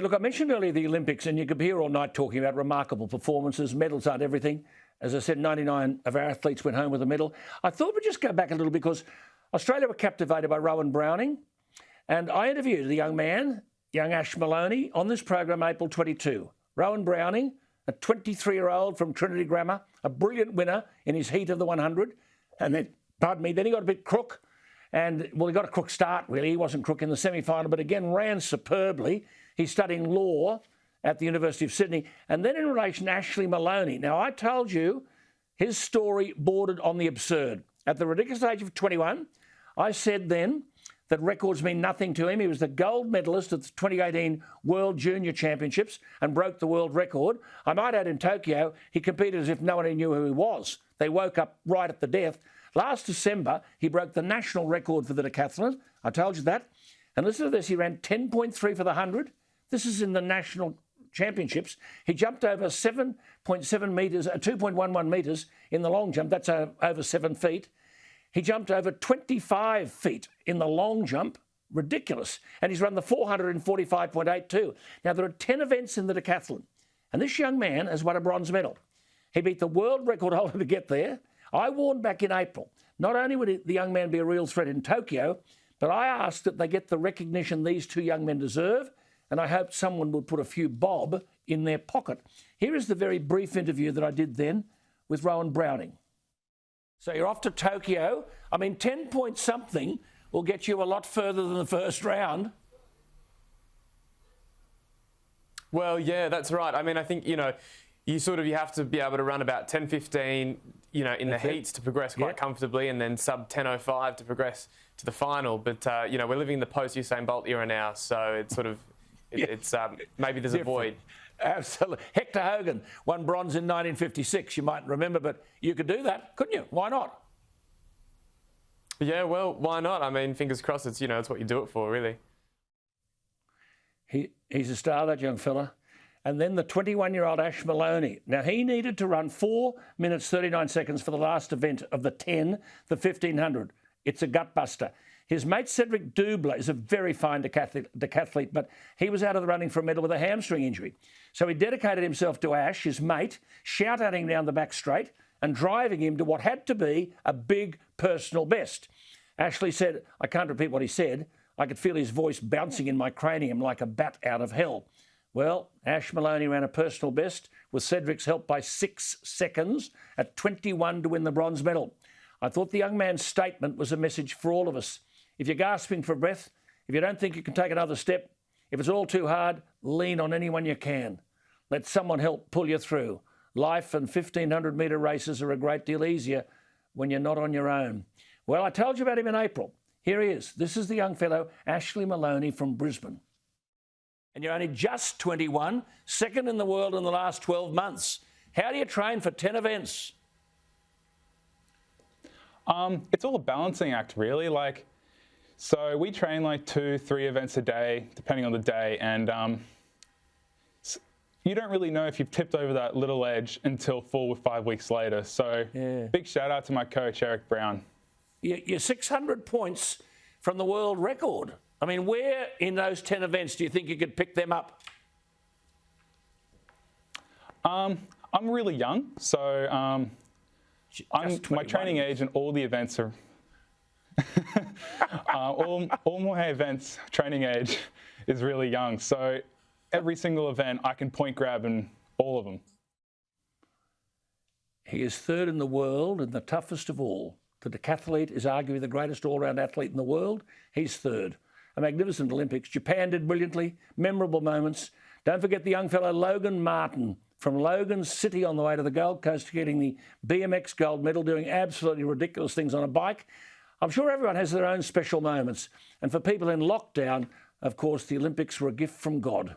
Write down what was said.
Look, I mentioned earlier the Olympics, and you could be here all night talking about remarkable performances. Medals aren't everything. As I said, 99 of our athletes went home with a medal. I thought we'd just go back a little because Australia were captivated by Rohan Browning, and I interviewed the young man, young Ash Moloney, on this program April 22. Rohan Browning, a 23-year-old from Trinity Grammar, a brilliant winner in his heat of the 100, and then, pardon me, then he got a bit crook. And, well, he got a crook start, really. He wasn't crook in the semi-final, but again, ran superbly. He's studying law at the University of Sydney. And then in relation to Ashley Moloney. Now, I told you his story bordered on the absurd. At the ridiculous age of 21, I said then that records mean nothing to him. He was the gold medalist at the 2018 World Junior Championships and broke the world record. I might add, in Tokyo, he competed as if no one knew who he was. They woke up right at the death. Last December, he broke the national record for the decathlon. I told you that. And listen to this, he ran 10.3 for the 100. This is in the national championships. He jumped over 7.7 metres, 2.11 metres in the long jump. That's over 7 feet. He jumped over 25 feet in the long jump. Ridiculous. And he's run the 400 in 45.82. Now, there are 10 events in the decathlon. And this young man has won a bronze medal. He beat the world record holder to get there. I warned back in April, not only would the young man be a real threat in Tokyo, but I asked that they get the recognition these two young men deserve, and I hoped someone would put a few bob in their pocket. Here is the very brief interview that I did then with Rohan Browning. So you're off to Tokyo. I mean, 10 point something will get you a lot further than the first round. Well, yeah, that's right. I mean, I think, you have to be able to run about 10:15, in the heats to progress quite comfortably, and then sub 10:05 to progress to the final. But, we're living in the post-Usain Bolt era now, so it's sort of, it's maybe there's a void. Absolutely. Hector Hogan won bronze in 1956, you might remember, but you could do that, couldn't you? Why not? Yeah, well, why not? I mean, fingers crossed, it's what you do it for, really. He's a star, that young fella. And then the 21-year-old Ash Moloney. Now, he needed to run 4 minutes 39 seconds for the last event of the 10, the 1500. It's a gutbuster. His mate Cedric Dubler is a very fine decathlete, but he was out of the running for a medal with a hamstring injury. So he dedicated himself to Ash, his mate, shout at him down the back straight and driving him to what had to be a big personal best. Ashley said, I can't repeat what he said. I could feel his voice bouncing in my cranium like a bat out of hell. Well, Ash Moloney ran a personal best with Cedric's help by 6 seconds at 21 to win the bronze medal. I thought the young man's statement was a message for all of us. If you're gasping for breath, if you don't think you can take another step, if it's all too hard, lean on anyone you can. Let someone help pull you through. Life and 1,500-metre races are a great deal easier when you're not on your own. Well, I told you about him in April. Here he is. This is the young fellow, Ashley Moloney from Brisbane. And you're only just 21, second in the world in the last 12 months. How do you train for 10 events? It's all a balancing act, really. So we train 2-3 events a day, depending on the day, and you don't really know if you've tipped over that little edge until 4 or 5 weeks later. So big shout out to my coach, Eric Brown. You're 600 points from the world record. I mean, where in those 10 events do you think you could pick them up? I'm really young, so my training age and all the events are all my events training age is really young. So every single event I can point grab in all of them. He is third in the world and the toughest of all. The decathlete is arguably the greatest all-round athlete in the world. He's third. A magnificent Olympics. Japan did brilliantly. Memorable moments. Don't forget the young fellow Logan Martin from Logan City on the way to the Gold Coast, getting the BMX gold medal, doing absolutely ridiculous things on a bike. I'm sure everyone has their own special moments. And for people in lockdown, of course, the Olympics were a gift from God.